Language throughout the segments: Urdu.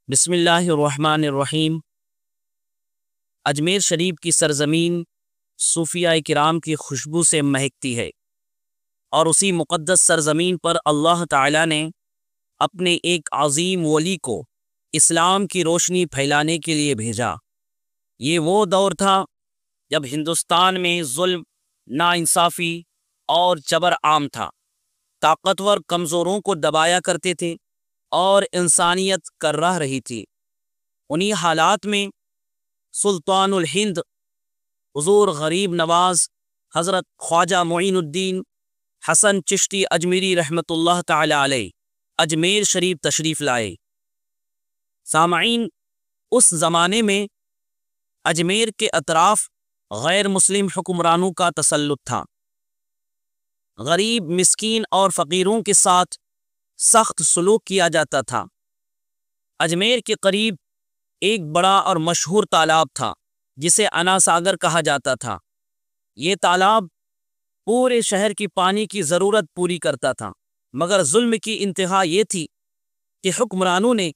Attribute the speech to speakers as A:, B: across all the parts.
A: بسم اللہ الرحمن الرحیم۔ اجمیر شریف کی سرزمین صوفیاء کرام کی خوشبو سے مہکتی ہے، اور اسی مقدس سرزمین پر اللہ تعالیٰ نے اپنے ایک عظیم ولی کو اسلام کی روشنی پھیلانے کے لیے بھیجا۔ یہ وہ دور تھا جب ہندوستان میں ظلم، ناانصافی اور جبر عام تھا۔ طاقتور کمزوروں کو دبایا کرتے تھے اور انسانیت کرہ رہی تھی۔ انہی حالات میں سلطان الہند حضور غریب نواز حضرت خواجہ معین الدین حسن چشتی اجمیری رحمۃ اللہ تعالی علیہ اجمیر شریف تشریف لائے۔ سامعین، اس زمانے میں اجمیر کے اطراف غیر مسلم حکمرانوں کا تسلط تھا۔ غریب، مسکین اور فقیروں کے ساتھ سخت سلوک کیا جاتا تھا۔ اجمیر کے قریب ایک بڑا اور مشہور تالاب تھا جسے انا ساگر کہا جاتا تھا۔ یہ تالاب پورے شہر کی پانی کی ضرورت پوری کرتا تھا، مگر ظلم کی انتہا یہ تھی کہ حکمرانوں نے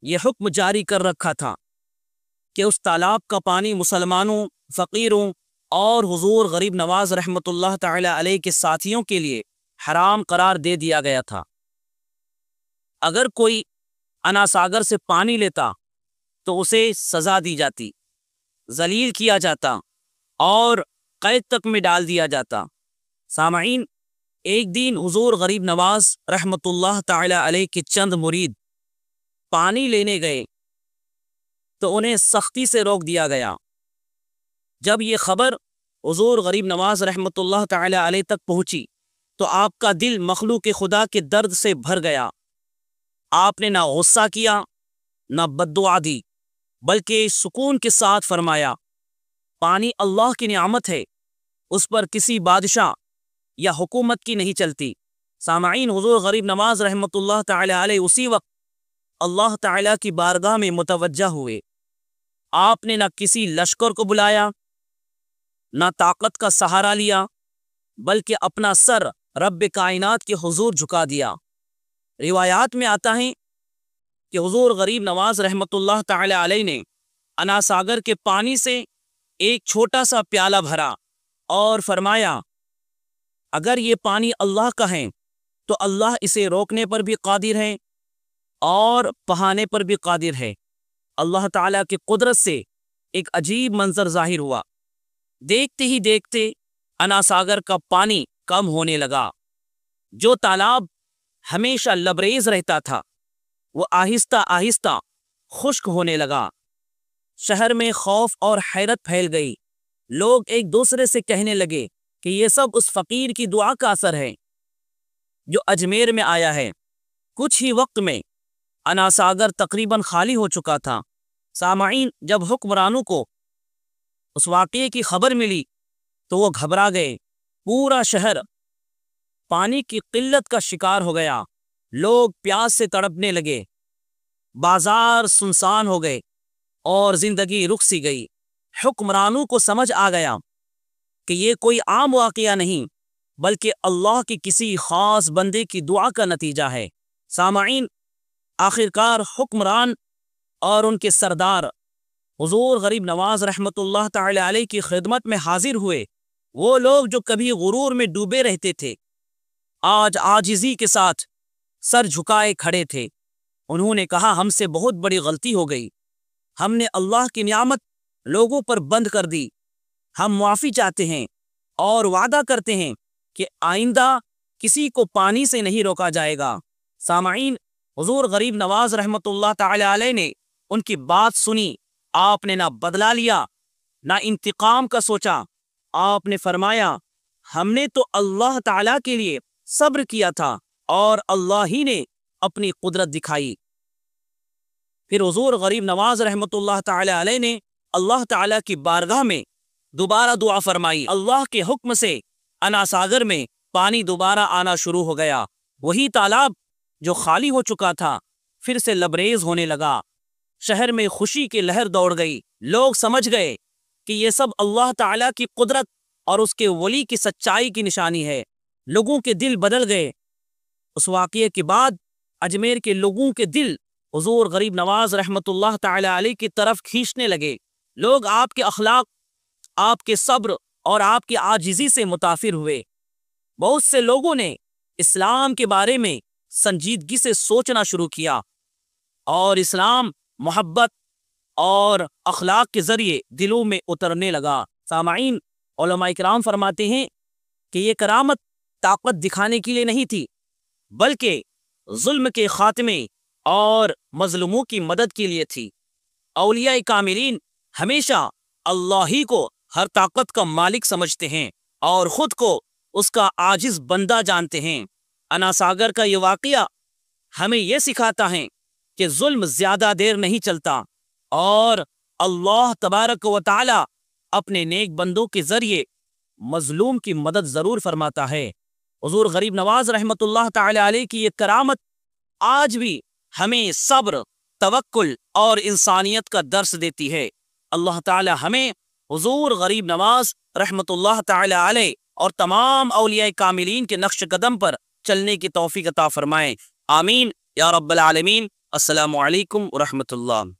A: یہ حکم جاری کر رکھا تھا کہ اس تالاب کا پانی مسلمانوں، فقیروں اور حضور غریب نواز رحمۃ اللہ تعالی علیہ کے ساتھیوں کے لیے حرام قرار دے دیا گیا تھا۔ اگر کوئی انا ساگر سے پانی لیتا تو اسے سزا دی جاتی، ذلیل کیا جاتا اور قید تک میں ڈال دیا جاتا۔ سامعین، ایک دن حضور غریب نواز رحمۃ اللہ تعالی علیہ کے چند مرید پانی لینے گئے تو انہیں سختی سے روک دیا گیا۔ جب یہ خبر حضور غریب نواز رحمۃ اللہ تعالی علیہ تک پہنچی تو آپ کا دل مخلوق خدا کے درد سے بھر گیا۔ آپ نے نہ غصہ کیا، نہ بد دعا دی، بلکہ سکون کے ساتھ فرمایا، پانی اللہ کی نعمت ہے، اس پر کسی بادشاہ یا حکومت کی نہیں چلتی۔ سامعین، حضور غریب نواز رحمۃ اللہ تعالی علیہ اسی وقت اللہ تعالی کی بارگاہ میں متوجہ ہوئے۔ آپ نے نہ کسی لشکر کو بلایا، نہ طاقت کا سہارا لیا، بلکہ اپنا سر رب کائنات کے حضور جھکا دیا۔ روایات میں آتا ہے کہ حضور غریب نواز رحمۃ اللہ تعالی علیہ نے انا ساگر کے پانی سے ایک چھوٹا سا پیالہ بھرا اور فرمایا، اگر یہ پانی اللہ کا ہے تو اللہ اسے روکنے پر بھی قادر ہے اور بہانے پر بھی قادر ہے۔ اللہ تعالیٰ کی قدرت سے ایک عجیب منظر ظاہر ہوا۔ دیکھتے ہی دیکھتے انا ساگر کا پانی کم ہونے لگا۔ جو تالاب ہمیشہ لبریز رہتا تھا وہ آہستہ آہستہ خشک ہونے لگا۔ شہر میں خوف اور حیرت پھیل گئی۔ لوگ ایک دوسرے سے کہنے لگے کہ یہ سب اس فقیر کی دعا کا اثر ہے جو اجمیر میں آیا ہے۔ کچھ ہی وقت میں انا ساگر تقریباً خالی ہو چکا تھا۔ سامعین، جب حکمرانوں کو اس واقعے کی خبر ملی تو وہ گھبرا گئے۔ پورا شہر پانی کی قلت کا شکار ہو گیا۔ لوگ پیاس سے تڑپنے لگے، بازار سنسان ہو گئے اور زندگی رک سی گئی۔ حکمرانوں کو سمجھ آ گیا کہ یہ کوئی عام واقعہ نہیں بلکہ اللہ کی کسی خاص بندے کی دعا کا نتیجہ ہے۔ سامعین، آخرکار حکمران اور ان کے سردار حضور غریب نواز رحمۃ اللہ تعالی علیہ کی خدمت میں حاضر ہوئے۔ وہ لوگ جو کبھی غرور میں ڈوبے رہتے تھے آج عاجزی کے ساتھ سر جھکائے کھڑے تھے۔ انہوں نے کہا، ہم سے بہت بڑی غلطی ہو گئی، ہم نے اللہ کی نعمت لوگوں پر بند کر دی۔ ہم معافی چاہتے ہیں اور وعدہ کرتے ہیں کہ آئندہ کسی کو پانی سے نہیں روکا جائے گا۔ سامعین، حضور غریب نواز رحمۃ اللہ تعالی علیہ نے ان کی بات سنی۔ آپ نے نہ بدلہ لیا نہ انتقام کا سوچا۔ آپ نے فرمایا، ہم نے تو اللہ تعالی کے لیے صبر کیا تھا اور اللہ ہی نے اپنی قدرت دکھائی۔ پھر حضور غریب نواز رحمۃ اللہ تعالی علیہ نے اللہ تعالی کی بارگاہ میں دوبارہ دعا فرمائی۔ اللہ کے حکم سے انا ساگر میں پانی دوبارہ آنا شروع ہو گیا۔ وہی تالاب جو خالی ہو چکا تھا پھر سے لبریز ہونے لگا۔ شہر میں خوشی کی لہر دوڑ گئی۔ لوگ سمجھ گئے کہ یہ سب اللہ تعالی کی قدرت اور اس کے ولی کی سچائی کی نشانی ہے۔ لوگوں کے دل بدل گئے۔ اس واقعے کے بعد اجمیر کے لوگوں کے دل حضور غریب نواز رحمت اللہ تعالی علیہ کی طرف کھینچنے لگے۔ لوگ آپ کے اخلاق، آپ کے صبر اور آپ کی عاجزی سے متاثر ہوئے۔ بہت سے لوگوں نے اسلام کے بارے میں سنجیدگی سے سوچنا شروع کیا اور اسلام محبت اور اخلاق کے ذریعے دلوں میں اترنے لگا۔ سامعین، علماء کرام فرماتے ہیں کہ یہ کرامت طاقت دکھانے کے لیے نہیں تھی، بلکہ ظلم کے خاتمے اور مظلوموں کی مدد کے لیے تھی۔ اولیاء کاملین ہمیشہ اللہ ہی کو ہر طاقت کا مالک سمجھتے ہیں اور خود کو اس کا عاجز بندہ جانتے ہیں۔ انا ساگر کا یہ واقعہ ہمیں یہ سکھاتا ہے کہ ظلم زیادہ دیر نہیں چلتا اور اللہ تبارک و تعالی اپنے نیک بندوں کے ذریعے مظلوم کی مدد ضرور فرماتا ہے۔ حضور غریب نواز رحمت اللہ تعالی علیہ کی یہ کرامت آج بھی ہمیں صبر، توکل اور انسانیت کا درس دیتی ہے۔ اللہ تعالی ہمیں حضور غریب نواز رحمت اللہ تعالی علیہ اور تمام اولیاء کاملین کے نقش قدم پر چلنے کی توفیق عطا فرمائے۔ آمین یا رب العالمین۔ السلام علیکم ورحمۃ اللہ۔